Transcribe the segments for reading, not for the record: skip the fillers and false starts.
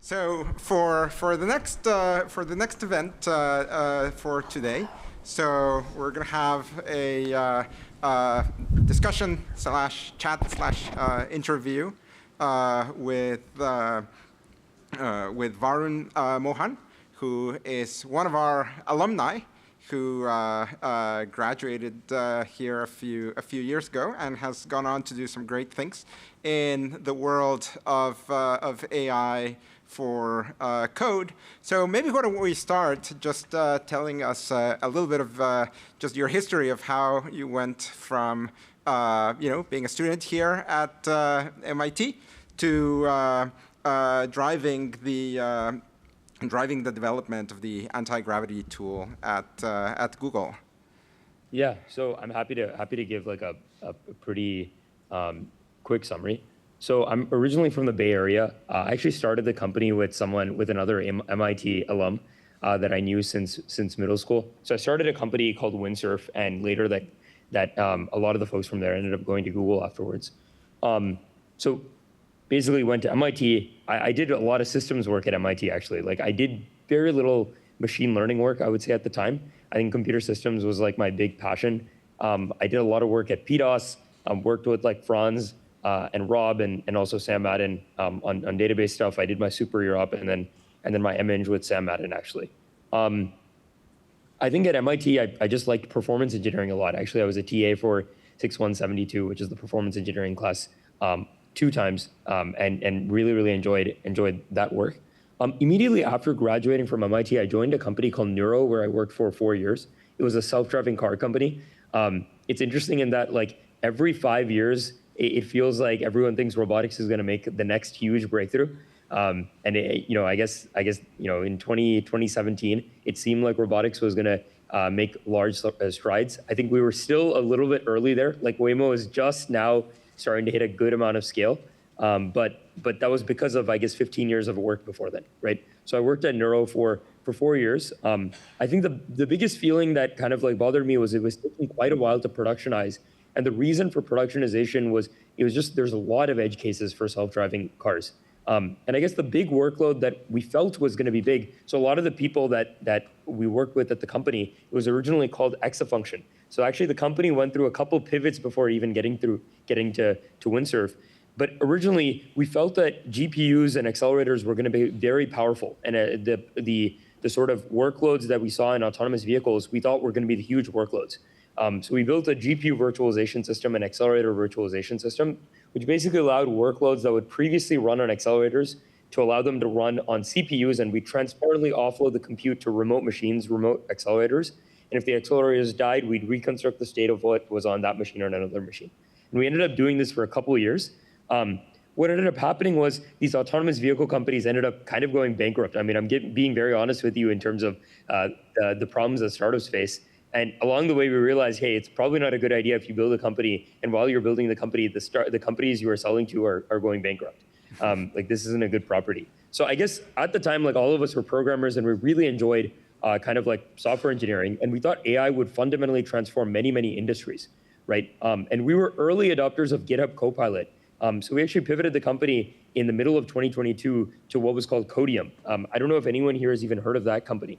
So for the next event for today, so we're gonna have a discussion slash chat slash interview with Vahrun Mohan, who is one of our alumni who graduated here a few years ago and has gone on to do some great things in the world of AI for code. So maybe why don't we start just telling us a little bit of just your history of how you went from being a student here at MIT to driving the development of the anti-gravity tool at Google. Yeah, so I'm happy to give like a pretty quick summary. So I'm originally from the Bay Area. I actually started the company with another MIT alum that I knew since middle school. So I started a company called Windsurf, and later that a lot of the folks from there ended up going to Google afterwards. So basically went to MIT. I did a lot of systems work at MIT actually. Like I did very little machine learning work, I would say at the time. I think computer systems was like my big passion. I did a lot of work at PDOS, worked with like Franz and Rob and also Sam Madden on database stuff. I did my super year up and then my MEng with Sam Madden actually. I think at MIT, I just liked performance engineering a lot. Actually, I was a TA for 6172, which is the performance engineering class, 2 times, and really enjoyed that work. Immediately after graduating from MIT, I joined a company called Neuro, where I worked for 4 years. It was a self-driving car company. It's interesting in that like every 5 years, it feels like everyone thinks robotics is going to make the next huge breakthrough. And I guess in 2017, it seemed like robotics was going to make large strides. I think we were still a little bit early there. Like Waymo is just now starting to hit a good amount of scale. But that was because of, I guess, 15 years of work before then, right? So I worked at Neuro for 4 years. I think the biggest feeling that kind of like bothered me was it was taking quite a while to productionize. And the reason for productionization was there's a lot of edge cases for self-driving cars. And I guess the big workload that we felt was going to be big. So a lot of the people that we worked with at the company, it was originally called exafunction. So actually the company went through a couple pivots before even getting to Windsurf. But originally we felt that GPUs and accelerators were going to be very powerful. And the sort of workloads that we saw in autonomous vehicles, we thought were going to be the huge workloads. So we built a GPU virtualization system and accelerator virtualization system, which basically allowed workloads that would previously run on accelerators to allow them to run on CPUs, and we transparently offload the compute to remote machines, remote accelerators. And if the accelerators died, we'd reconstruct the state of what was on that machine or another machine. And we ended up doing this for a couple of years. What ended up happening was these autonomous vehicle companies ended up kind of going bankrupt. I mean, I'm being very honest with you in terms of the problems that startups face. And along the way, we realized, hey, it's probably not a good idea if you build a company, and while you're building the company, the companies you are selling to are going bankrupt. Like this isn't a good property. So I guess at the time, like all of us were programmers, and we really enjoyed kind of like software engineering, and we thought AI would fundamentally transform many industries, right? And we were early adopters of GitHub Copilot. So we actually pivoted the company in the middle of 2022 to what was called Codium. I don't know if anyone here has even heard of that company.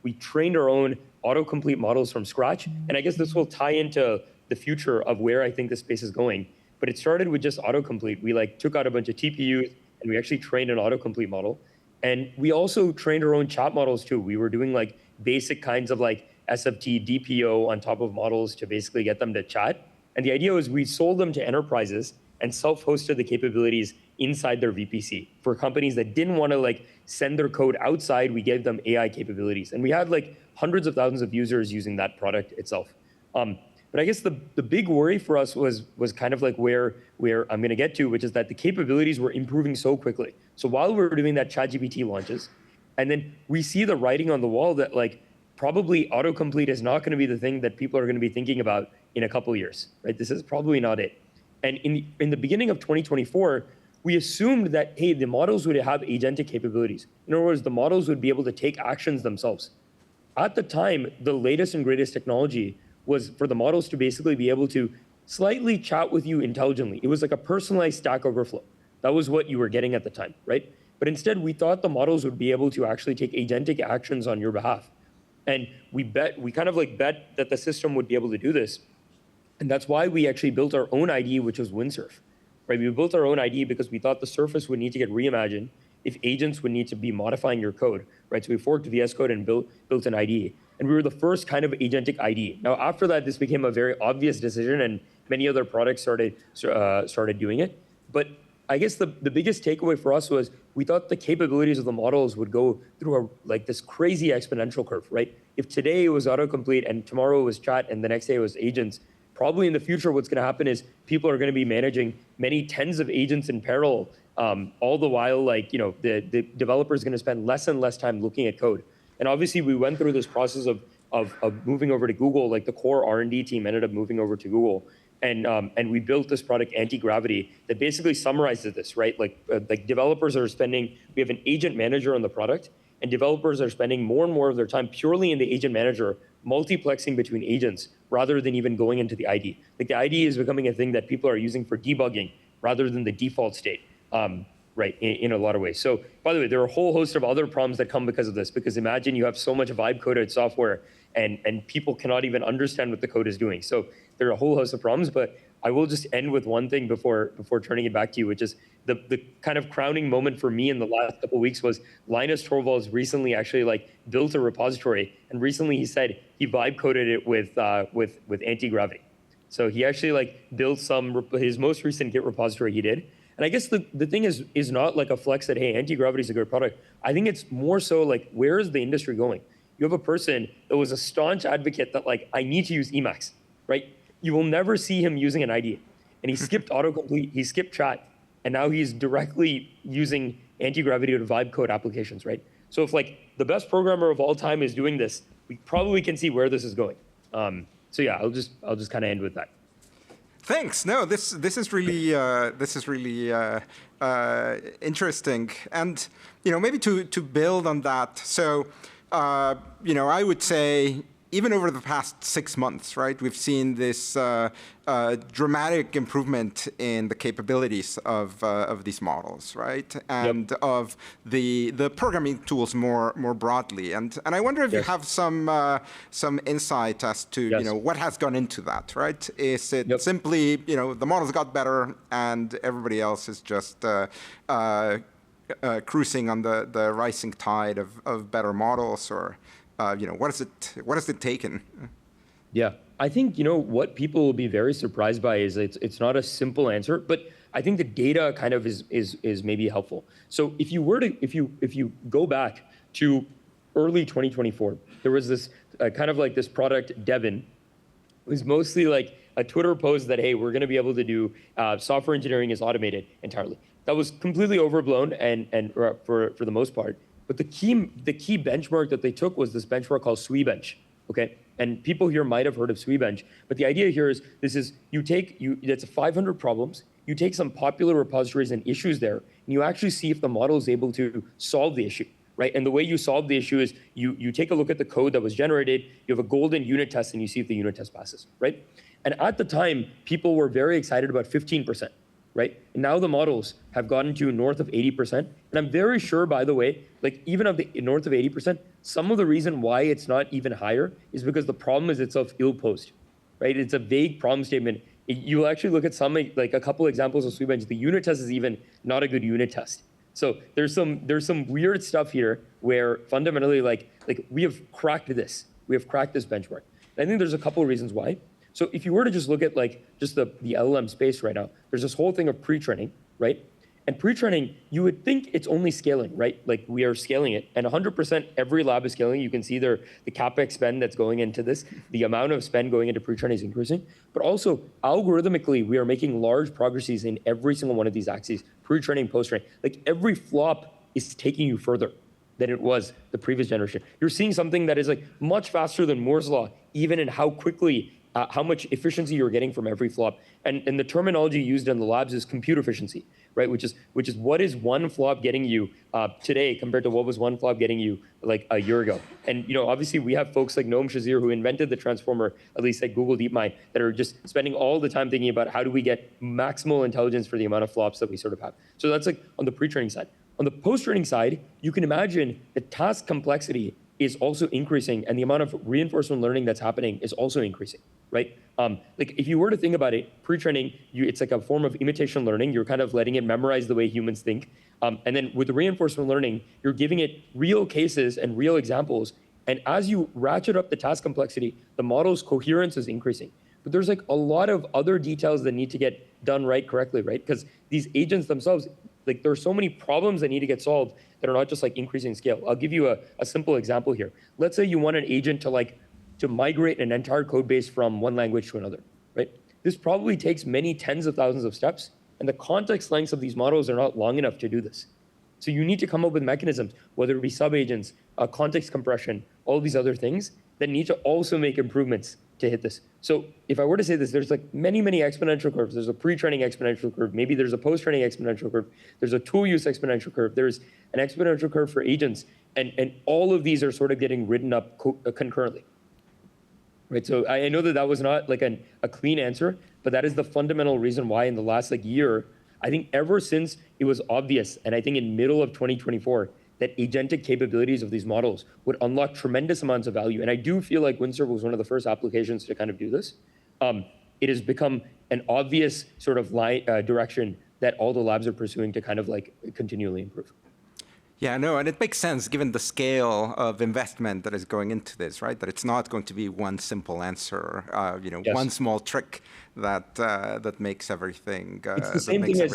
We trained our own autocomplete models from scratch. And I guess this will tie into the future of where I think the space is going. But it started with just autocomplete. We like took out a bunch of TPUs and we actually trained an autocomplete model. And we also trained our own chat models too. We were doing like basic kinds of like SFT, DPO on top of models to basically get them to chat. And the idea was we sold them to enterprises and self-hosted the capabilities inside their VPC. For companies that didn't want to like send their code outside, we gave them AI capabilities. And we had like hundreds of thousands of users using that product itself. But I guess the big worry for us was kind of like where I'm going to get to, which is that the capabilities were improving so quickly. So while we were doing that ChatGPT launches, and then we see the writing on the wall that like probably autocomplete is not going to be the thing that people are going to be thinking about in a couple of years, right? This is probably not it. And in the beginning of 2024, we assumed that, hey, the models would have agentic capabilities. In other words, the models would be able to take actions themselves. At the time, the latest and greatest technology was for the models to basically be able to slightly chat with you intelligently. It was like a personalized Stack Overflow. That was what you were getting at the time, right? But instead, we thought the models would be able to actually take agentic actions on your behalf. And we kind of like bet that the system would be able to do this. And that's why we actually built our own IDE, which was Windsurf, right? We built our own IDE because we thought the surface would need to get reimagined if agents would need to be modifying your code, right? So we forked VS Code and built an IDE. And we were the first kind of agentic IDE. Now, after that, this became a very obvious decision, and many other products started doing it. But I guess the biggest takeaway for us was we thought the capabilities of the models would go through like this crazy exponential curve, right? If today it was autocomplete and tomorrow it was chat and the next day it was agents, probably in the future what's going to happen is people are going to be managing many tens of agents in parallel, all the while like, the developer is going to spend less and less time looking at code. And obviously we went through this process of moving over to Google, like the core R&D team ended up moving over to Google. And we built this product, Anti-Gravity, that basically summarizes this, right? Like developers are spending, we have an agent manager on the product, and developers are spending more and more of their time purely in the agent manager, multiplexing between agents, rather than even going into the IDE. Like the IDE is becoming a thing that people are using for debugging, rather than the default state, right, in a lot of ways. So, by the way, there are a whole host of other problems that come because of this, because imagine you have so much vibe-coded software, and people cannot even understand what the code is doing. So there are a whole host of problems, but I will just end with one thing before turning it back to you, which is the kind of crowning moment for me in the last couple of weeks was Linus Torvalds recently actually like built a repository, and recently he said he vibe coded it with Anti-Gravity. So he actually like built his most recent Git repository he did. And I guess the thing is not like a flex that, hey, Anti-Gravity is a good product. I think it's more so like, where is the industry going? You have a person that was a staunch advocate that like, I need to use Emacs, right? You will never see him using an IDE. And he skipped autocomplete, he skipped chat, and now he's directly using Anti-Gravity to vibe code applications, right? So if like the best programmer of all time is doing this, we probably can see where this is going. So yeah, I'll just kind of end with that. Thanks. No, this is really interesting, and maybe to build on that. So I would say even over the past 6 months, right, we've seen this dramatic improvement in the capabilities of these models, right, and of the programming tools more broadly. And I wonder if you have some insight as to what has gone into that, right? Is it simply the models got better and everybody else is just cruising on the rising tide of better models, or what has it taken? Yeah, I think what people will be very surprised by is it's not a simple answer, but I think the data kind of is maybe helpful. So if you go back to early 2024, there was this kind of like this product Devin. It was mostly like a Twitter post that, hey, we're going to be able to do software engineering is automated entirely. That was completely overblown and for the most part. But the key benchmark that they took was this benchmark called SWE-bench, okay? And people here might have heard of SWE-bench, but the idea here is it's 500 problems, you take some popular repositories and issues there, and you actually see if the model is able to solve the issue, right? And the way you solve the issue is you take a look at the code that was generated, you have a golden unit test, and you see if the unit test passes, right? And at the time, people were very excited about 15%. Right? And now the models have gotten to north of 80%. And I'm very sure, by the way, like even of the north of 80%, some of the reason why it's not even higher is because the problem is itself ill-posed, right? It's a vague problem statement. You'll actually look at like a couple examples of SWE-bench. The unit test is even not a good unit test. So there's some weird stuff here where fundamentally like we have cracked this. We have cracked this benchmark. And I think there's a couple of reasons why. So if you were to just look at like just the LLM space right now, there's this whole thing of pre-training, right? And pre-training, you would think it's only scaling, right? Like we are scaling it, and 100% every lab is scaling. You can see the CapEx spend that's going into this. The amount of spend going into pre-training is increasing. But also algorithmically, we are making large progresses in every single one of these axes, pre-training, post-training. Like every flop is taking you further than it was the previous generation. You're seeing something that is like much faster than Moore's law, even in how quickly how much efficiency you're getting from every flop. And the terminology used in the labs is compute efficiency, right? Which is what is one flop getting you today compared to what was one flop getting you like a year ago. And obviously we have folks like Noam Shazir who invented the transformer, at least at Google DeepMind, that are just spending all the time thinking about how do we get maximal intelligence for the amount of flops that we sort of have. So that's like on the pre-training side. On the post-training side, you can imagine the task complexity is also increasing, and the amount of reinforcement learning that's happening is also increasing, right? Like if you were to think about it, pre-training, it's like a form of imitation learning. You're kind of letting it memorize the way humans think. And then with the reinforcement learning, you're giving it real cases and real examples. And as you ratchet up the task complexity, the model's coherence is increasing. But there's like a lot of other details that need to get done right correctly, right? Because these agents themselves, like there are so many problems that need to get solved that are not just like increasing scale. I'll give you a simple example here. Let's say you want an agent to migrate an entire code base from one language to another, right? This probably takes many tens of thousands of steps, and the context lengths of these models are not long enough to do this. So you need to come up with mechanisms, whether it be sub-agents, context compression, all these other things that need to also make improvements to hit this. So if I were to say this, there's like many, many exponential curves. There's a pre-training exponential curve. Maybe there's a post-training exponential curve. There's a tool use exponential curve. There's an exponential curve for agents. And all of these are sort of getting written up concurrently. Right, so I know that was not like a clean answer, but that is the fundamental reason why in the last like year, I think ever since it was obvious, and I think in middle of 2024, that agentic capabilities of these models would unlock tremendous amounts of value. And I do feel like Windsurf was one of the first applications to kind of do this. It has become an obvious sort of direction that all the labs are pursuing to kind of like continually improve. Yeah, no, and it makes sense given the scale of investment that is going into this, right? That it's not going to be one simple answer, Yes. one small trick that makes everything. It's the same thing as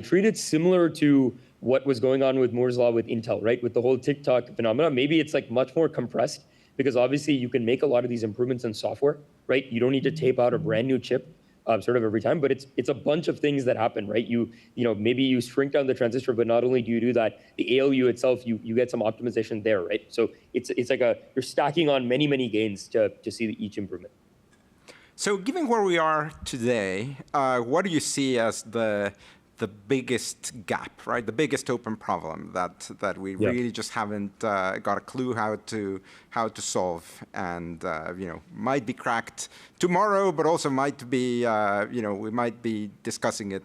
treat it similar to what was going on with Moore's Law with Intel, right? With the whole TikTok phenomenon. Maybe it's like much more compressed because obviously you can make a lot of these improvements in software, right? You don't need to tape out a brand new chip sort of every time, but it's a bunch of things that happen, right? Maybe you shrink down the transistor, but not only do you do that, the ALU itself, you get some optimization there, right? So it's like you're stacking on many, many gains to see each improvement. So given where we are today, what do you see as the biggest gap, right? The biggest open problem that we really just haven't got a clue how to solve, and might be cracked tomorrow, but also might be we might be discussing it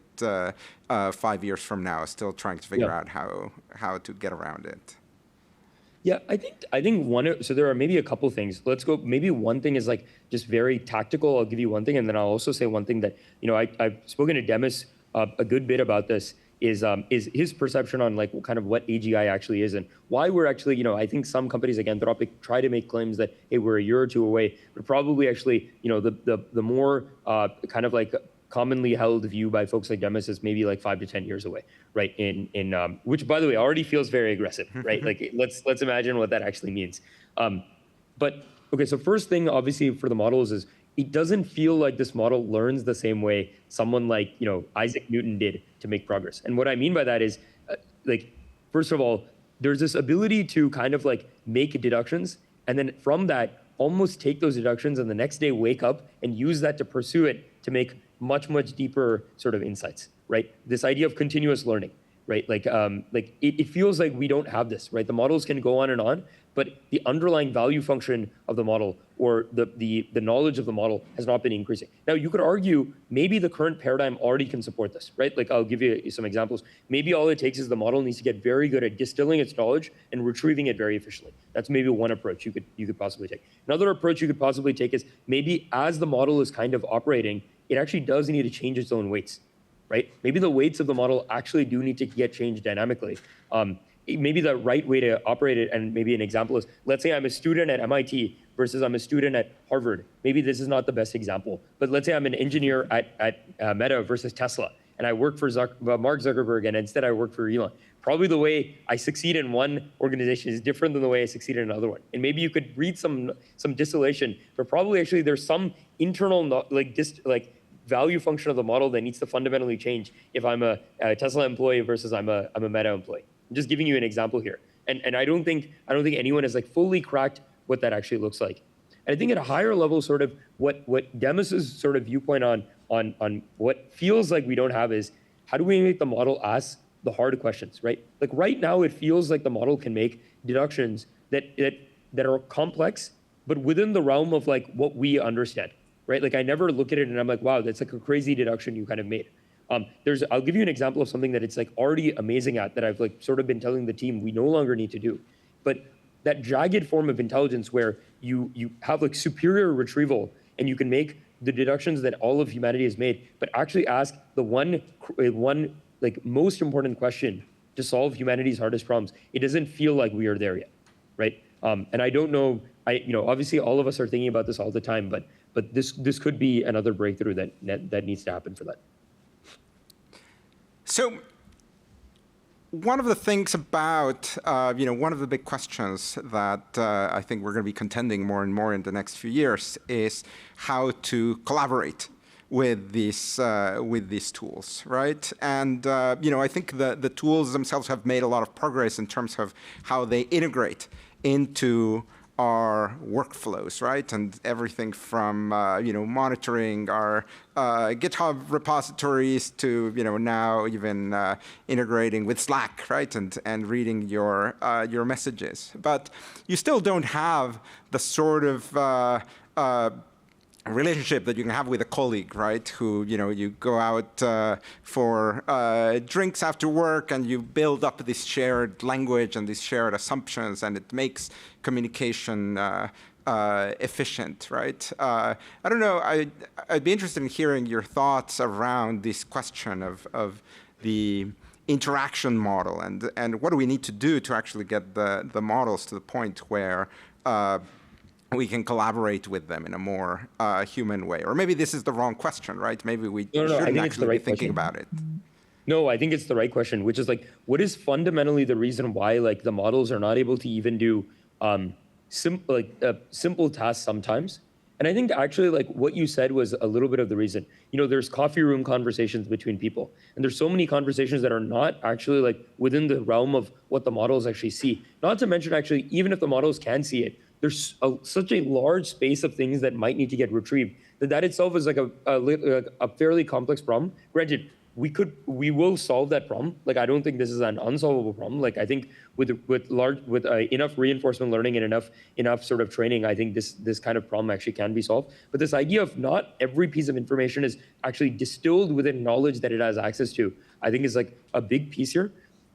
5 years from now, still trying to figure out how to get around it. Yeah, I think so there are maybe a couple things. Let's go. Maybe one thing is like just very tactical. I'll give you one thing, and then I'll also say one thing that I've spoken to Demis a good bit about this is his perception on like kind of what AGI actually is and why we're actually I think some companies like Anthropic try to make claims that hey we're a year or two away, but probably actually the more kind of like commonly held view by folks like Demis is maybe like 5 to 10 years away, right? In which by the way already feels very aggressive, right? Like let's imagine what that actually means. But okay, so first thing obviously for the models is it doesn't feel like this model learns the same way someone like Isaac Newton did to make progress. And what I mean by that is like first of all, there's this ability to kind of like make deductions and then from that almost take those deductions and the next day wake up and use that to pursue it to make much, much deeper sort of insights, right? This idea of continuous learning, right? Like it feels like we don't have this, right? The models can go on, but the underlying value function of the model or the knowledge of the model has not been increasing. Now, you could argue maybe the current paradigm already can support this, right? Like I'll give you some examples. Maybe all it takes is the model needs to get very good at distilling its knowledge and retrieving it very efficiently. That's maybe one approach you could possibly take. Another approach you could possibly take is maybe as the model is kind of operating, it actually does need to change its own weights, right? Maybe the weights of the model actually do need to get changed dynamically. Maybe the right way to operate it, and maybe an example is, let's say I'm a student at MIT versus I'm a student at Harvard. Maybe this is not the best example, but let's say I'm an engineer at Meta versus Tesla, and I work for Mark Zuckerberg, and instead I work for Elon. Probably the way I succeed in one organization is different than the way I succeed in another one. And maybe you could read some distillation, but probably actually there's some internal value function of the model that needs to fundamentally change if I'm a Tesla employee versus I'm a Meta employee. I'm just giving you an example here. And I don't think anyone has like fully cracked what that actually looks like. And I think at a higher level, sort of what Demis's sort of viewpoint on what feels like we don't have is how do we make the model ask the hard questions, right? Like right now, it feels like the model can make deductions that are complex, but within the realm of like what we understand, right? Like I never look at it and I'm like, wow, that's like a crazy deduction you kind of made. I'll give you an example of something that it's like already amazing at that I've like sort of been telling the team we no longer need to do. But that jagged form of intelligence where you have like superior retrieval and you can make the deductions that all of humanity has made, but actually ask the one like most important question to solve humanity's hardest problems. It doesn't feel like we are there yet, right? And I don't know. Obviously all of us are thinking about this all the time, but this could be another breakthrough that needs to happen for that. So one of the things about, one of the big questions that I think we're going to be contending more and more in the next few years is how to collaborate with these tools, right? And I think the tools themselves have made a lot of progress in terms of how they integrate into our workflows, right? And everything from monitoring our GitHub repositories to now even integrating with Slack, right? And reading your messages. But you still don't have the sort of relationship that you can have with a colleague, right? Who you go out for drinks after work, and you build up this shared language and these shared assumptions, and it makes communication efficient, right? I don't know. I'd be interested in hearing your thoughts around this question of the interaction model, and what do we need to do to actually get the models to the point where we can collaborate with them in a more human way. Or maybe this is the wrong question, right? Maybe we shouldn't actually be thinking about it. No, I think it's the right question, which is like, what is fundamentally the reason why like the models are not able to even do simple tasks sometimes? And I think actually like what you said was a little bit of the reason. There's coffee room conversations between people, and there's so many conversations that are not actually like within the realm of what the models actually see. Not to mention actually, even if the models can see it, there's such a large space of things that might need to get retrieved that itself is like a fairly complex problem. Granted, we will solve that problem. Like, I don't think this is an unsolvable problem. Like, I think with enough reinforcement learning and enough sort of training, I think this kind of problem actually can be solved. But this idea of not every piece of information is actually distilled within knowledge that it has access to, I think is like a big piece here.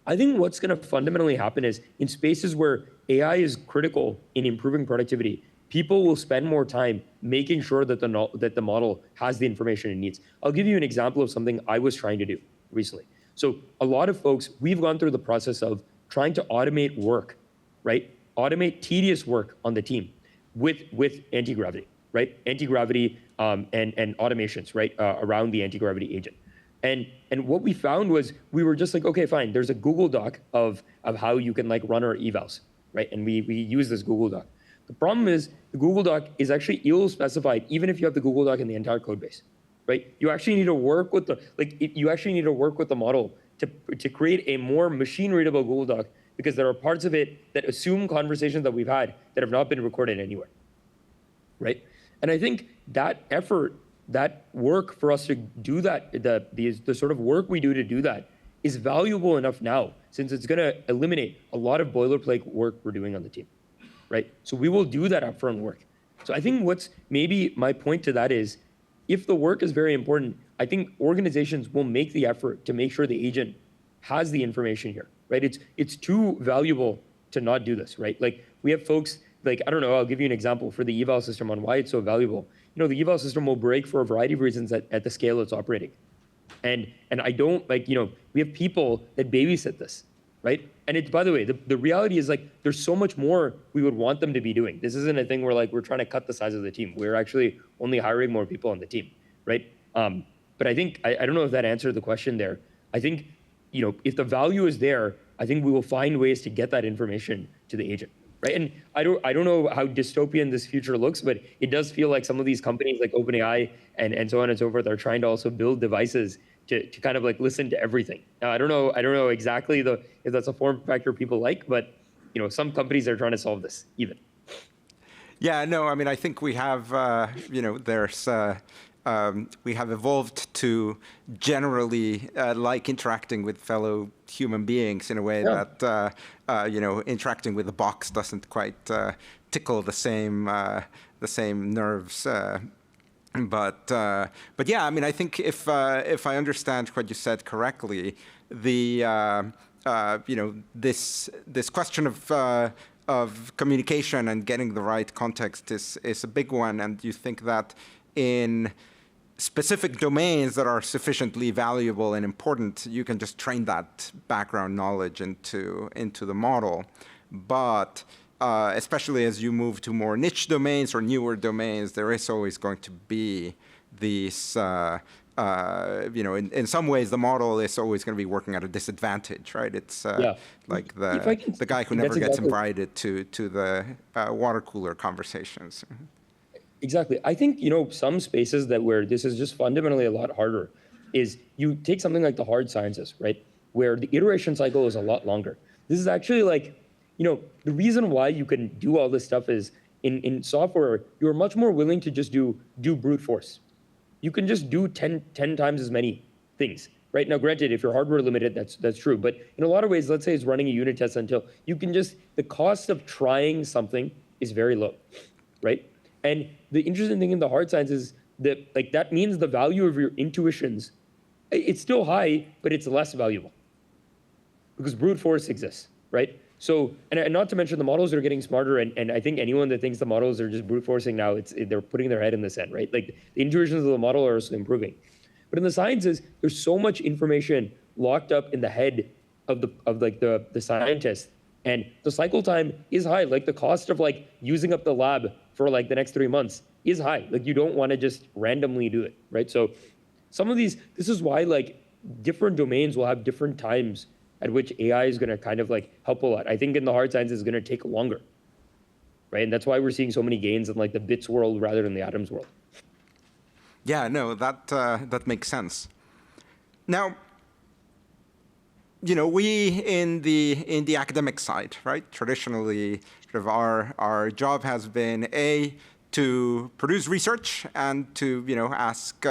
I think what's going to fundamentally happen is in spaces where AI is critical in improving productivity, people will spend more time making sure that the model has the information it needs. I'll give you an example of something I was trying to do recently. So a lot of folks, we've gone through the process of trying to automate work, right? Automate tedious work on the team with anti-gravity, right? Anti-gravity and automations, right? Around the anti-gravity agent. And what we found was we were just like, okay, fine. There's a Google Doc of how you can like run our evals, right? And we use this Google Doc. The problem is the Google Doc is actually ill-specified, even if you have the Google Doc in the entire code base, right? You actually need to work with the model to create a more machine-readable Google Doc, because there are parts of it that assume conversations that we've had that have not been recorded anywhere, right? And I think that effort, that work for us to do that, the sort of work we do to do that is valuable enough now, since it's going to eliminate a lot of boilerplate work we're doing on the team, right? So we will do that upfront work. So I think what's maybe my point to that is, if the work is very important, I think organizations will make the effort to make sure the agent has the information here, right? It's too valuable to not do this, right? Like, we have folks, like, I don't know, I'll give you an example for the eval system on why it's so valuable. The eval system will break for a variety of reasons at the scale it's operating. And I don't, like, we have people that babysit this, right? And it's, by the way, the reality is, like, there's so much more we would want them to be doing. This isn't a thing where, like, we're trying to cut the size of the team. We're actually only hiring more people on the team, right? But I think, I don't know if that answered the question there. I think, if the value is there, I think we will find ways to get that information to the agent. Right, and I don't know how dystopian this future looks, but it does feel like some of these companies like OpenAI and so on and so forth are trying to also build devices to kind of like listen to everything. Now, I don't know exactly if that's a form factor people like, but some companies are trying to solve this even. Yeah, no, I mean, I think we have we have evolved to generally like interacting with fellow human beings in a way that interacting with the box doesn't quite tickle the same nerves But yeah, I mean, I think if I understand what you said correctly, the this question of communication and getting the right context is a big one, and you think that in specific domains that are sufficiently valuable and important, you can just train that background knowledge into the model. But especially as you move to more niche domains or newer domains, there is always going to be these, in some ways, the model is always going to be working at a disadvantage, right? It's like the guy who never gets invited to the water cooler conversations. Exactly. I think, some spaces where this is just fundamentally a lot harder is you take something like the hard sciences, right? Where the iteration cycle is a lot longer. This is actually like, the reason why you can do all this stuff is in software, you're much more willing to just do brute force. You can just do 10 times as many things, right? Now, granted, if you're hardware limited, that's true. But in a lot of ways, let's say it's running a unit test until you can the cost of trying something is very low, right? And the interesting thing in the hard science is that that means the value of your intuitions, it's still high, but it's less valuable because brute force exists, right? So, and not to mention the models are getting smarter, and I think anyone that thinks the models are just brute forcing now, they're putting their head in the sand, right? Like the intuitions of the model are also improving. But in the sciences, there's so much information locked up in the head of the scientist, and the cycle time is high. Like the cost of using up the lab for the next 3 months is high. Like you don't want to just randomly do it, right? So some of this is why different domains will have different times at which AI is going to kind of help a lot. I think in the hard sciences, it's going to take longer, right? And that's why we're seeing so many gains in the bits world rather than the atoms world. Yeah, no, that makes sense. Now, we in the academic side, right? Traditionally, sort of our job has been to produce research and to ask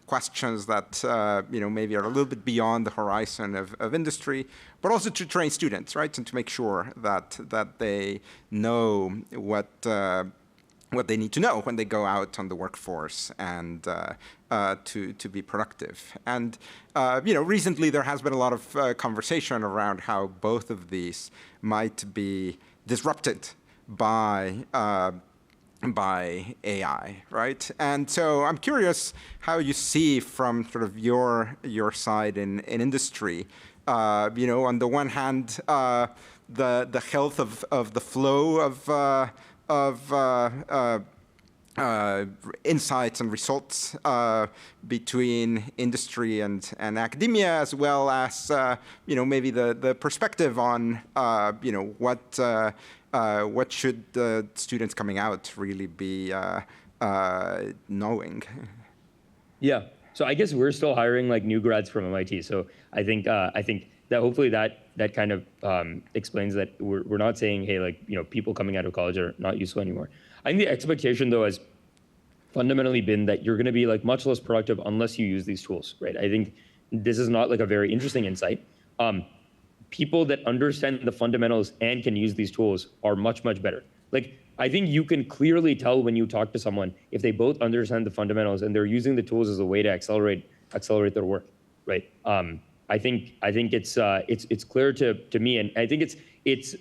questions that maybe are a little bit beyond the horizon of industry, but also to train students, right, and to make sure that they know what they need to know when they go out on the workforce and to be productive. And recently there has been a lot of conversation around how both of these might be disrupted by AI, right? And so I'm curious how you see from sort of your side in industry, on the one hand, the health of the flow of insights and results between industry and academia, as well as maybe the perspective on what should the students coming out really be knowing? Yeah. So I guess we're still hiring new grads from MIT. So I think that hopefully that kind of explains that we're not saying, hey, people coming out of college are not useful anymore. I think the expectation though has fundamentally been that you're going to be much less productive unless you use these tools, right? I think this is not a very interesting insight. People that understand the fundamentals and can use these tools are much, much better. I think you can clearly tell when you talk to someone if they both understand the fundamentals and they're using the tools as a way to accelerate their work, right? I think it's clear to me, and I think it's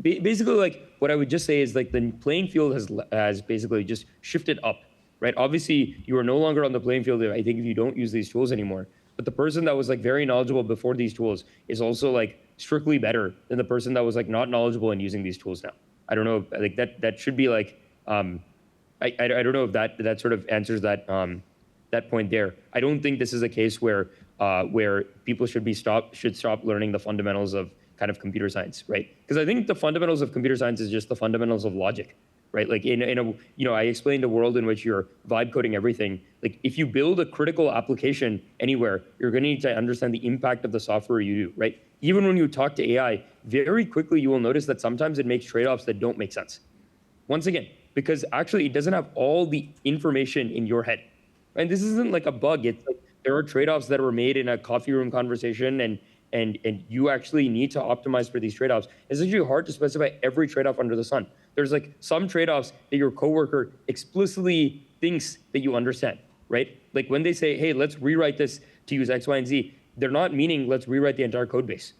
basically what I would just say is the playing field has basically just shifted up, right? Obviously, you are no longer on the playing field, I think, if you don't use these tools anymore. But the person that was very knowledgeable before these tools is also strictly better than the person that was not knowledgeable in using these tools now. I don't know, that should be I don't know if that sort of answers that point there. I don't think this is a case where people should stop learning the fundamentals of kind of computer science, right? Because I think the fundamentals of computer science is just the fundamentals of logic, right? I explained a world in which you're vibe coding everything. If you build a critical application anywhere, you're going to need to understand the impact of the software you do, right? Even when you talk to AI, very quickly you will notice that sometimes it makes trade-offs that don't make sense. Once again, because actually it doesn't have all the information in your head. And this isn't a bug. It's there are trade-offs that were made in a coffee room conversation, and you actually need to optimize for these trade-offs. It's actually hard to specify every trade-off under the sun. There's some trade-offs that your coworker explicitly thinks that you understand, right? Like when they say, hey, let's rewrite this to use X, Y, and Z, they're not meaning let's rewrite the entire code base,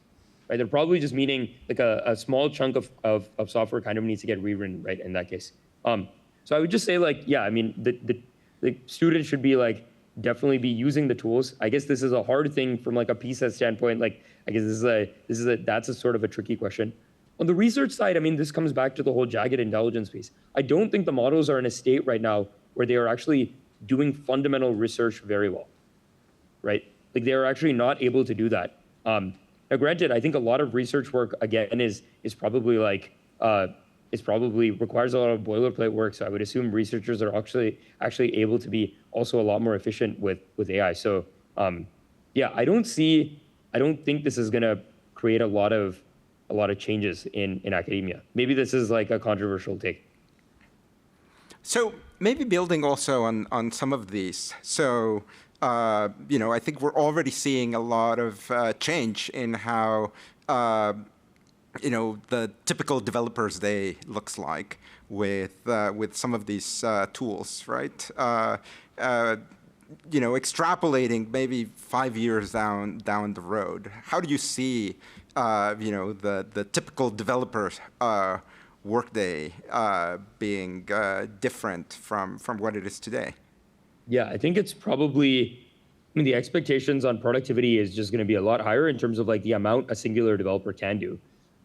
right? They're probably just meaning like a small chunk of software kind of needs to get rewritten, right, in that case. So I would just say like, yeah, I mean, the students should be like, definitely be using the tools. I guess this is a hard thing from like a PSET standpoint. Like, I guess that's a sort of a tricky question. On the research side, I mean, this comes back to the whole jagged intelligence piece. I don't think the models are in a state right now where they are actually doing fundamental research very well, right? Like they are actually not able to do that. Now, granted, I think a lot of research work again is probably like requires a lot of boilerplate work. So I would assume researchers are actually able to be also a lot more efficient with AI. So yeah, I don't think this is going to create a lot of changes in academia. Maybe this is like a controversial take. So maybe building also on some of these. So I think we're already seeing a lot of change in how the typical developer's day looks like with some of these tools, right? Extrapolating maybe 5 years down the road, how do you see the typical developer's workday being different from what it is today? Yeah, I think it's probably, I mean, the expectations on productivity is just going to be a lot higher in terms of like the amount a singular developer can do.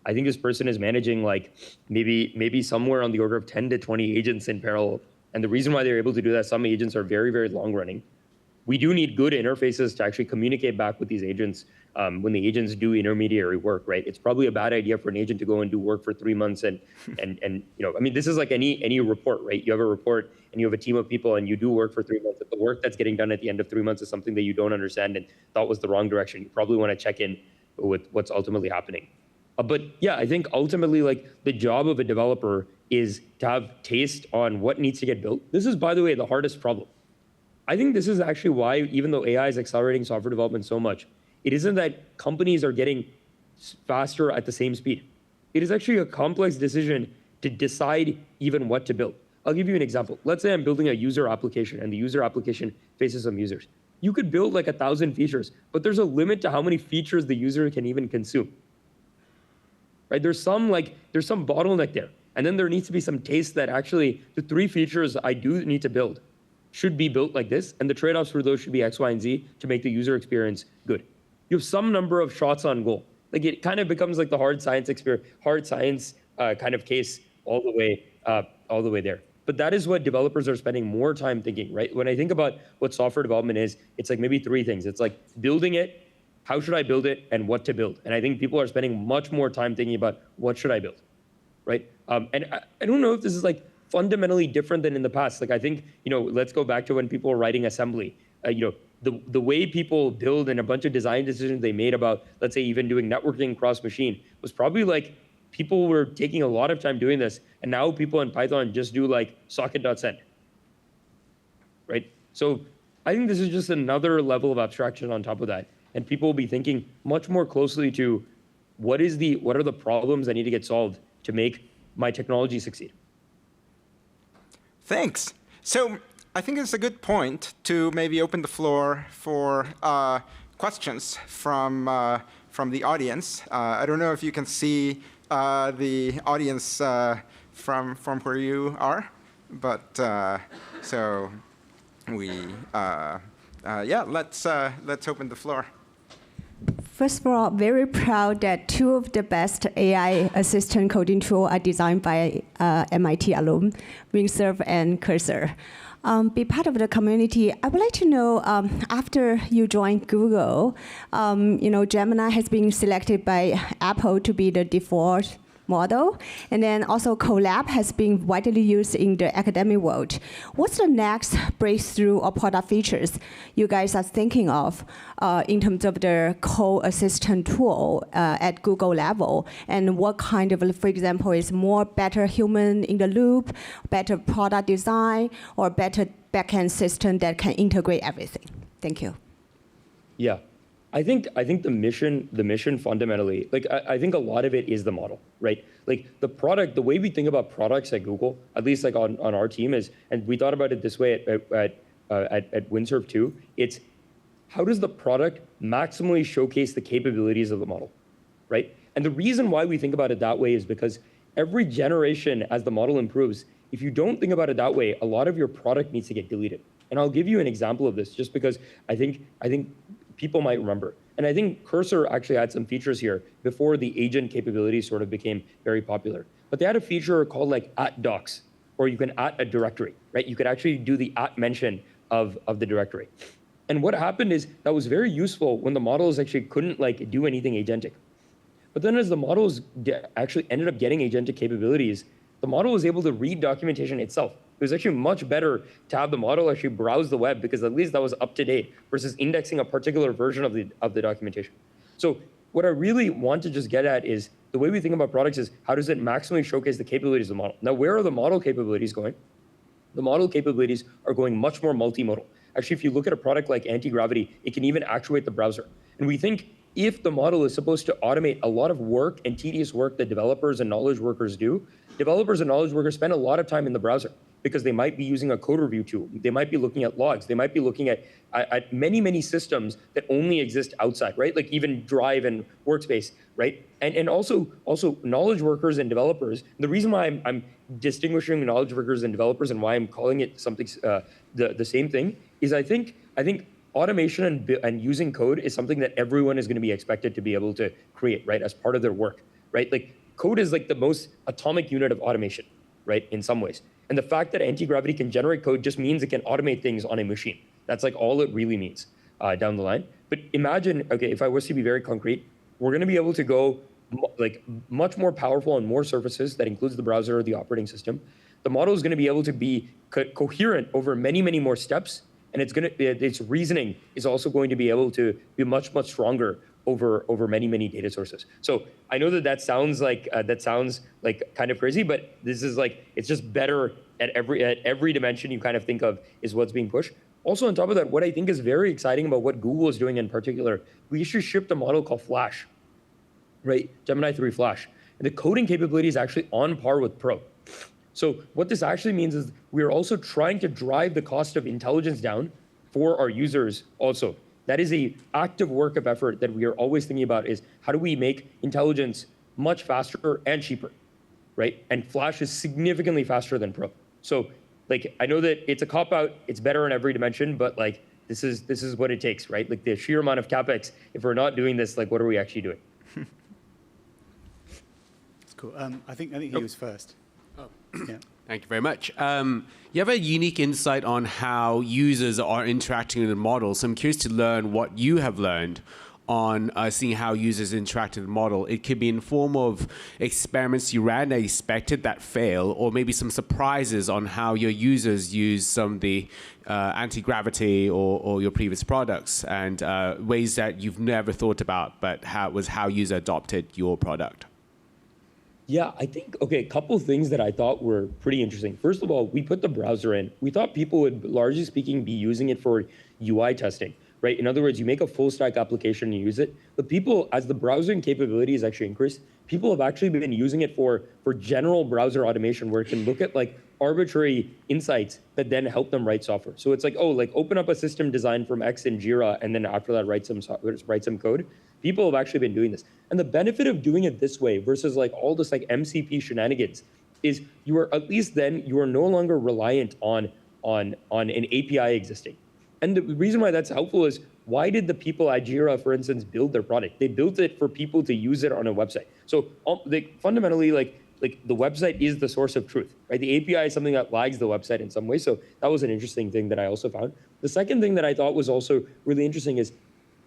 I think this person is managing like maybe somewhere on the order of 10 to 20 agents in parallel. And the reason why they're able to do that, some agents are very, very long running. We do need good interfaces to actually communicate back with these agents when the agents do intermediary work, right? It's probably a bad idea for an agent to go and do work for 3 months and I mean, this is like any report, right? You have a report and you have a team of people and you do work for 3 months. If the work that's getting done at the end of 3 months is something that you don't understand and thought was the wrong direction, you probably want to check in with what's ultimately happening. But yeah, I think ultimately like the job of a developer is to have taste on what needs to get built. This is, by the way, the hardest problem. I think this is actually why, even though AI is accelerating software development so much, it isn't that companies are getting faster at the same speed. It is actually a complex decision to decide even what to build. I'll give you an example. Let's say I'm building a user application and the user application faces some users. You could build like 1,000 features, but there's a limit to how many features the user can even consume. Right? There's some bottleneck there. And then there needs to be some taste that actually the 3 features I do need to build should be built like this, and the trade-offs for those should be X, Y, and Z to make the user experience good. You have some number of shots on goal. Like it kind of becomes like the hard science kind of case all the way there. But that is what developers are spending more time thinking, right? When I think about what software development is, it's like maybe 3 things. It's like building it, how should I build it, and what to build. And I think people are spending much more time thinking about what should I build, right? And I don't know if this is like fundamentally different than in the past. Like I think, let's go back to when people were writing assembly. The way people build and a bunch of design decisions they made about, let's say, even doing networking cross machine was probably like people were taking a lot of time doing this, and now people in Python just do like socket.send, right? So I think this is just another level of abstraction on top of that. And people will be thinking much more closely to what are the problems that need to get solved to make my technology succeed. Thanks. So I think it's a good point to maybe open the floor for questions from the audience. I don't know if you can see the audience from where you are, but so we let's open the floor. First of all, very proud that 2 of the best AI assistant coding tools are designed by MIT alum, Windsurf and Cursor. Be part of the community. I would like to know, after you joined Google, Gemini has been selected by Apple to be the default model, and then also Colab has been widely used in the academic world. What's the next breakthrough or product features you guys are thinking of in terms of the co-assistant tool at Google level, and what kind of, for example, is more better human in the loop, better product design, or better backend system that can integrate everything? Thank you. Yeah. I think the mission fundamentally, like I think a lot of it is the model, right? Like the product, the way we think about products at Google, at least like on our team is, and we thought about it this way at Windsurf too. It's how does the product maximally showcase the capabilities of the model, right? And the reason why we think about it that way is because every generation as the model improves, if you don't think about it that way, a lot of your product needs to get deleted. And I'll give you an example of this just because I think people might remember. And I think Cursor actually had some features here before the agent capabilities sort of became very popular. But they had a feature called like @docs, or you can @ a directory, right? You could actually do the @ mention of the directory. And what happened is that was very useful when the models actually couldn't like do anything agentic. But then as the models actually ended up getting agentic capabilities, the model was able to read documentation itself. It was actually much better to have the model actually browse the web because at least that was up to date versus indexing a particular version of the documentation. So what I really want to just get at is the way we think about products is how does it maximally showcase the capabilities of the model? Now, where are the model capabilities going? The model capabilities are going much more multimodal. Actually, if you look at a product like anti-gravity, it can even actuate the browser. And we think if the model is supposed to automate a lot of work and tedious work that developers and knowledge workers do, developers and knowledge workers spend a lot of time in the browser because they might be using a code review tool. They might be looking at logs. They might be looking at many systems that only exist outside, right? Like even Drive and Workspace, right? And also knowledge workers and developers. The reason why I'm distinguishing knowledge workers and developers and why I'm calling it something the same thing is I think automation and using code is something that everyone is going to be expected to be able to create, right, as part of their work, right? Like code is like the most atomic unit of automation, right, in some ways. And the fact that anti-gravity can generate code just means it can automate things on a machine. That's like all it really means down the line. But imagine, okay, if I was to be very concrete, we're going to be able to go like much more powerful on more surfaces that includes the browser or the operating system. The model is going to be able to be coherent over many more steps. And its reasoning is also going to be able to be much stronger over many data sources. So I know that sounds like kind of crazy, but this is like it's just better at every dimension you kind of think of is what's being pushed. Also on top of that, what I think is very exciting about what Google is doing in particular, we actually shipped a model called Flash, right? Gemini 3 Flash, and the coding capability is actually on par with Pro. So what this actually means is we are also trying to drive the cost of intelligence down for our users also. That is an active work of effort that we are always thinking about is how do we make intelligence much faster and cheaper, right? And Flash is significantly faster than Pro. So like, I know that it's a cop-out, it's better in every dimension, but like, this is what it takes, right? Like the sheer amount of CapEx, if we're not doing this, like what are we actually doing? That's cool. I think he was first. Yeah. Thank you very much. You have a unique insight on how users are interacting with the model. So I'm curious to learn what you have learned on seeing how users interact with the model. It could be in form of experiments you ran that you expected that fail, or maybe some surprises on how your users use some of the anti-gravity or your previous products, and ways that you've never thought about, but how user adopted your product. Yeah, I think, okay, a couple of things that I thought were pretty interesting. First of all, we put the browser in. We thought people would, largely speaking, be using it for UI testing, right? In other words, you make a full stack application and you use it. But people, as the browsing capabilities actually increased, people have actually been using it for general browser automation where it can look at like arbitrary insights that then help them write software. So it's like, oh, like open up a system design from X in Jira and then after that write some code. People have actually been doing this. And the benefit of doing it this way versus like all this like MCP shenanigans is you are at least then you are no longer reliant on an API existing. And the reason why that's helpful is why did the people at Jira, for instance, build their product? They built it for people to use it on a website. So they fundamentally like the website is the source of truth, right? The API is something that lags the website in some way. So that was an interesting thing that I also found. The second thing that I thought was also really interesting is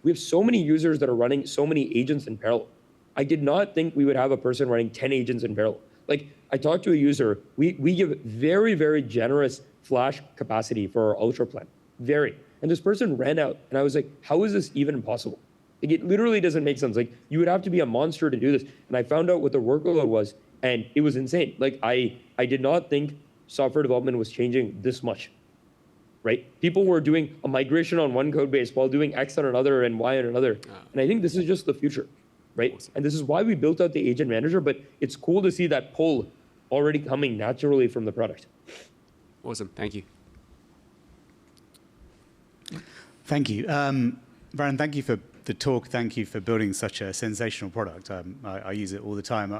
we have so many users that are running so many agents in parallel. I did not think we would have a person running 10 agents in parallel. Like I talked to a user, we give very generous Flash capacity for our Ultra plan, and this person ran out and I was like, how is this even possible? Like, it literally doesn't make sense. Like you would have to be a monster to do this. And I found out what the workload was and it was insane. Like I did not think software development was changing this much, right? People were doing a migration on one code base while doing X on another and Y on another. And I think this is just the future, right? Awesome. And this is why we built out the agent manager, but it's cool to see that pull already coming naturally from the product. Awesome. Thank you. Thank you. Vahrun, thank you for the talk. Thank you for building such a sensational product. I use it all the time.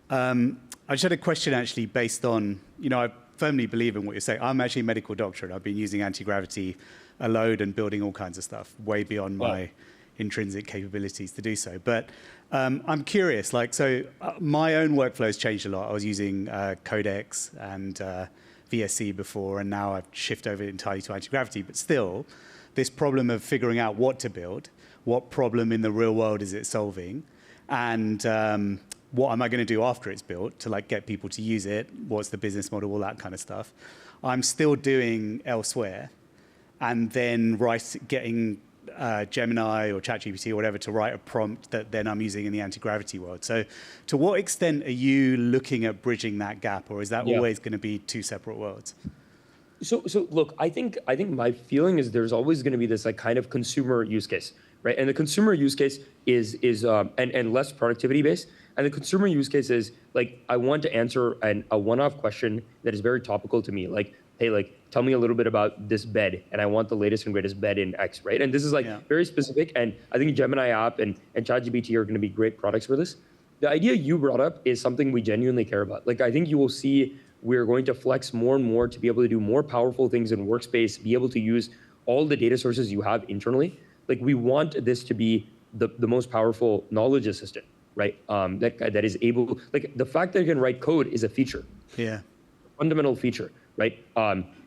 I just had a question actually based on, I firmly believe in what you're saying. I'm actually a medical doctor, and I've been using anti-gravity a load and building all kinds of stuff way beyond my intrinsic capabilities to do so. But I'm curious, my own workflow's changed a lot. I was using Codex and VSC before, and now I've shifted over entirely to anti-gravity. But still, this problem of figuring out what to build, what problem in the real world is it solving, and what am I going to do after it's built to get people to use it, what's the business model, all that kind of stuff, I'm still doing elsewhere, and then getting Gemini or ChatGPT or whatever to write a prompt that then I'm using in the anti-gravity world. So to what extent are you looking at bridging that gap, or is that always going to be two separate worlds? So look, I think my feeling is there's always going to be this kind of consumer use case, right? And the consumer use case is and less productivity based. And the consumer use case is I want to answer a one-off question that is very topical to me, hey, tell me a little bit about this bed, and I want the latest and greatest bed in X, right? And this is very specific, and I think Gemini app and ChatGPT are going to be great products for this. The idea you brought up is something we genuinely care about. I think you will see we're going to flex more and more to be able to do more powerful things in Workspace, be able to use all the data sources you have internally. We want this to be the most powerful knowledge assistant, right? That is able, the fact that it can write code is a feature. Yeah. Fundamental feature, right?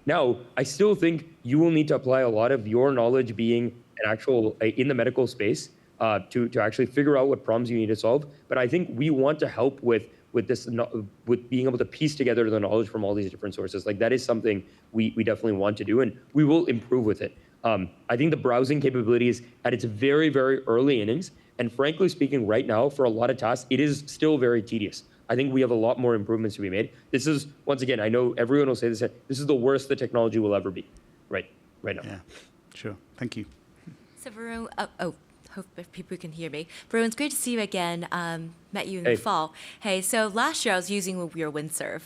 Now, I still think you will need to apply a lot of your knowledge being an actual, in the medical space to actually figure out what problems you need to solve. But I think we want to help with being able to piece together the knowledge from all these different sources. That is something we definitely want to do, and we will improve with it. I think the browsing capability is at its very, very early innings. And frankly speaking, right now, for a lot of tasks, it is still very tedious. I think we have a lot more improvements to be made. This is, once again, I know everyone will say this is the worst the technology will ever be, right now. Yeah, sure. Thank you. So Vahrun, hope people can hear me. Vahrun, it's great to see you again. Met you in the fall. Hey, so last year I was using your Windsurf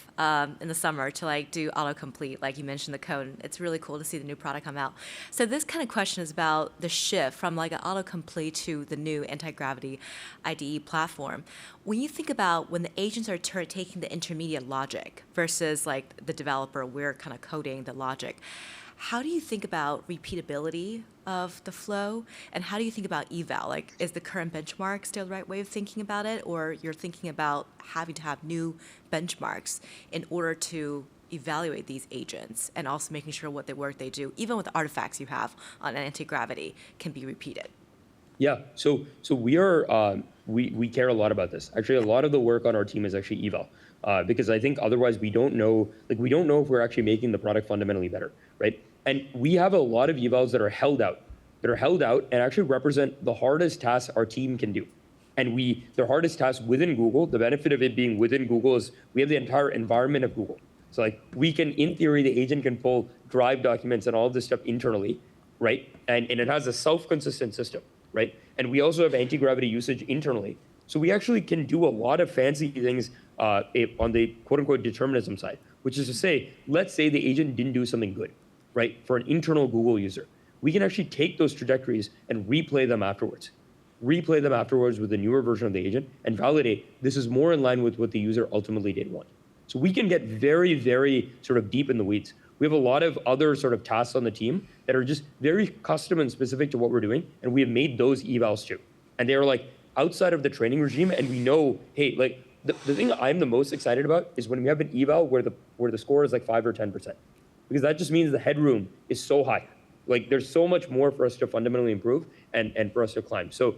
in the summer to do autocomplete, like you mentioned the code. It's really cool to see the new product come out. So this kind of question is about the shift from an autocomplete to the new anti-gravity IDE platform. When you think about when the agents are taking the intermediate logic versus the developer, we're kind of coding the logic, how do you think about repeatability of the flow, and how do you think about eval? Is the current benchmark still the right way of thinking about it, or you're thinking about having to have new benchmarks in order to evaluate these agents, and also making sure what the work they do, even with the artifacts you have on anti-gravity, can be repeated? Yeah, so we are we care a lot about this. Actually, a lot of the work on our team is actually eval, because I think otherwise we don't know if we're actually making the product fundamentally better, right? And we have a lot of evals that are held out and actually represent the hardest tasks our team can do. And the hardest tasks within Google, the benefit of it being within Google is we have the entire environment of Google. So we can, in theory, the agent can pull Drive documents and all of this stuff internally, right? And it has a self-consistent system, right? And we also have anti-gravity usage internally. So we actually can do a lot of fancy things on the quote-unquote determinism side, which is to say, let's say the agent didn't do something good, right, for an internal Google user. We can actually take those trajectories and replay them afterwards with the newer version of the agent and validate this is more in line with what the user ultimately did want. So we can get very, very sort of deep in the weeds. We have a lot of other sort of tasks on the team that are just very custom and specific to what we're doing, and we have made those evals too. And they are outside of the training regime, and we know, hey, the thing I'm the most excited about is when we have an eval where the score is 5 or 10%. Because that just means the headroom is so high. There's so much more for us to fundamentally improve and for us to climb. So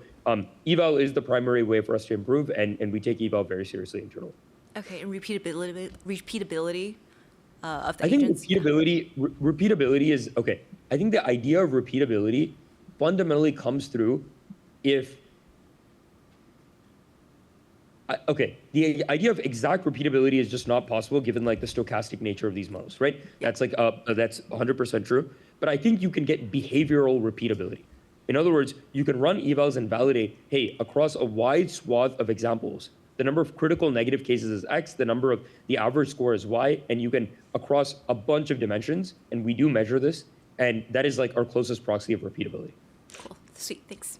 eval is the primary way for us to improve, and we take eval very seriously internally. Okay, and repeatability of the agents? I think repeatability is, okay. I think the idea of repeatability fundamentally comes through if Okay, the idea of exact repeatability is just not possible given like the stochastic nature of these models, right? That's like that's 100% true. But I think you can get behavioral repeatability. In other words, you can run evals and validate, hey, across a wide swath of examples, the number of critical negative cases is X, the number of the average score is Y, and you can across a bunch of dimensions, and we do measure this, and that is like our closest proxy of repeatability. Cool, sweet, thanks.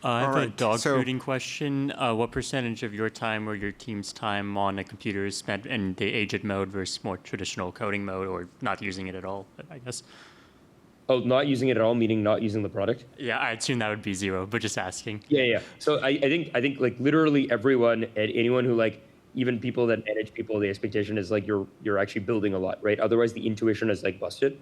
I have a dog so- fooding question. What percentage of your time or your team's time on a computer is spent in the agent mode versus more traditional coding mode, or not using it at all, I guess? Oh, not using it at all, meaning not using the product? Yeah, I assume that would be 0, but just asking. Yeah. So I think like literally everyone and anyone who like, even people that manage people, the expectation is like you're actually building a lot, right? Otherwise the intuition is like busted.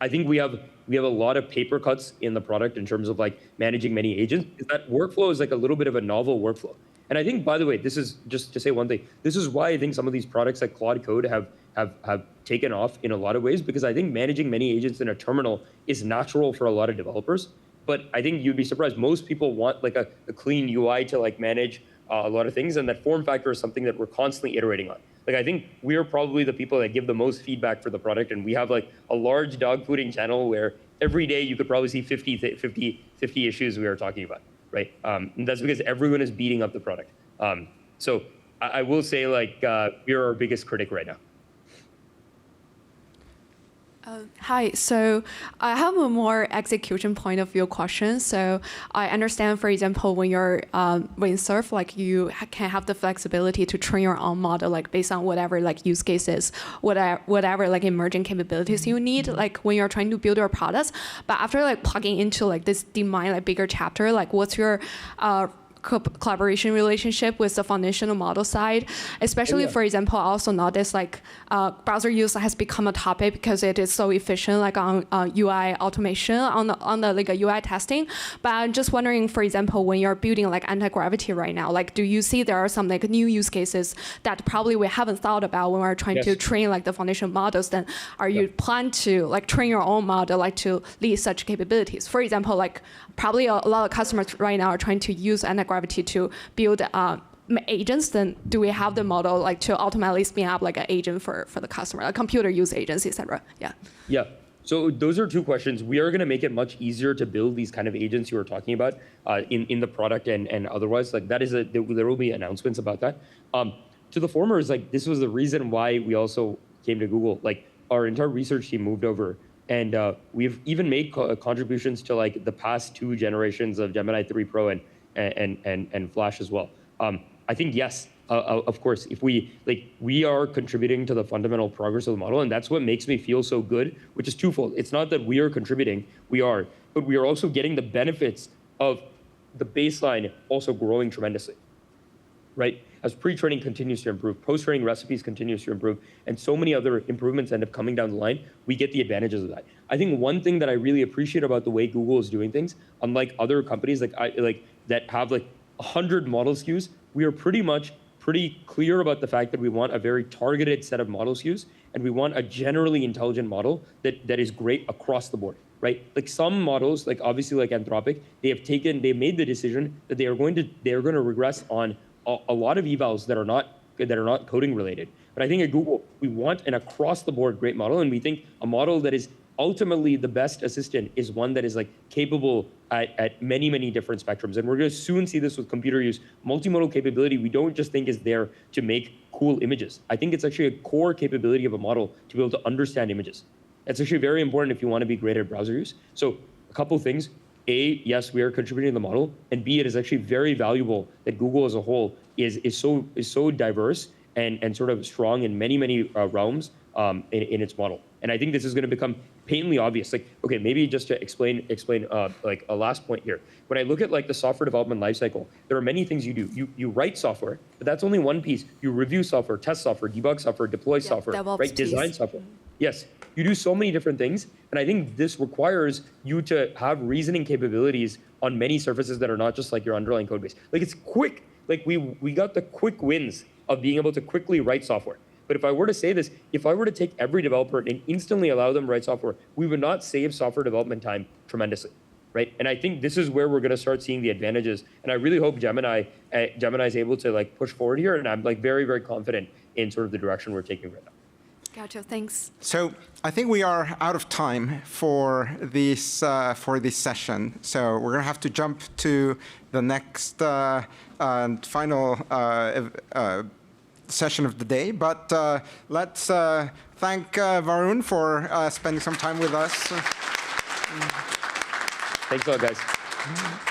I think we have a lot of paper cuts in the product in terms of like managing many agents. That workflow is like a little bit of a novel workflow. And I think, by the way, this is just to say one thing. This is why I think some of these products like Claude Code have taken off in a lot of ways, because I think managing many agents in a terminal is natural for a lot of developers. But I think you'd be surprised. Most people want like a clean UI to like manage a lot of things, and that form factor is something that we're constantly iterating on. Like I think we're probably the people that give the most feedback for the product, and we have like a large dog fooding channel where every day you could probably see 50 issues we are talking about, right? And that's because everyone is beating up the product. So I will say like we're our biggest critic right now. Hi, so I have a more execution point of view question. So I understand, for example, when you're Windsurf, like you can have the flexibility to train your own model, like based on whatever like use cases, whatever like emerging capabilities you need, like when you're trying to build your products. But after like plugging into like this DeepMind like bigger chapter, like what's your collaboration relationship with the foundational model side, especially for example, I also noticed like browser use has become a topic because it is so efficient, like on UI automation, on the like a UI testing. But I'm just wondering, for example, when you're building like anti-gravity right now, like do you see there are some like new use cases that probably we haven't thought about when we're trying to train like the foundation models? Then are you plan to like train your own model like to lead such capabilities? For example, like probably a lot of customers right now are trying to use anti-gravity to build agents. Then do we have the model like to ultimately spin up like an agent for the customer, like computer use agents, etc.? Yeah. So those are two questions. We are going to make it much easier to build these kind of agents you were talking about in the product and otherwise. Like that is there will be announcements about that. To the former is like this was the reason why we also came to Google. Like our entire research team moved over. And we've even made contributions to like the past 2 generations of Gemini 3 Pro and Flash as well. I think yes, of course, if we are contributing to the fundamental progress of the model, and that's what makes me feel so good, which is twofold. It's not that we are contributing, but we are also getting the benefits of the baseline also growing tremendously, right? As pre-training continues to improve, post-training recipes continues to improve, and so many other improvements end up coming down the line, we get the advantages of that. I think one thing that I really appreciate about the way Google is doing things, unlike other companies that have like 100 model SKUs, we are pretty clear about the fact that we want a very targeted set of model SKUs, and we want a generally intelligent model that is great across the board, right? Like some models, like obviously like Anthropic, they made the decision that they are going to regress on a lot of evals that are not coding related. But I think at Google, we want an across the board great model, and we think a model that is ultimately the best assistant is one that is like capable at many, many different spectrums. And we're going to soon see this with computer use. Multimodal capability, we don't just think is there to make cool images. I think it's actually a core capability of a model to be able to understand images. That's actually very important if you want to be great at browser use. So a couple things. A, yes, we are contributing to the model, and B, it is actually very valuable that Google as a whole is so diverse and sort of strong in many realms in its model. And I think this is going to become painfully obvious. Like, okay, maybe just to explain like a last point here. When I look at like the software development lifecycle, there are many things you do. You write software, but that's only one piece. You review software, test software, debug software, deploy software, right? Design software. Yes, you do so many different things, and I think this requires you to have reasoning capabilities on many surfaces that are not just like your underlying code base. Like it's quick. Like we got the quick wins of being able to quickly write software. But if I were to say this, if I were to take every developer and instantly allow them to write software, we would not save software development time tremendously. right? And I think this is where we're going to start seeing the advantages. And I really hope Gemini is able to like push forward here. And I'm like very, very confident in sort of the direction we're taking right now. Gotcha. Thanks. So I think we are out of time for this session. So we're going to have to jump to the next and final session of the day. But let's thank Vahrun for spending some time with us. Thanks a lot, guys.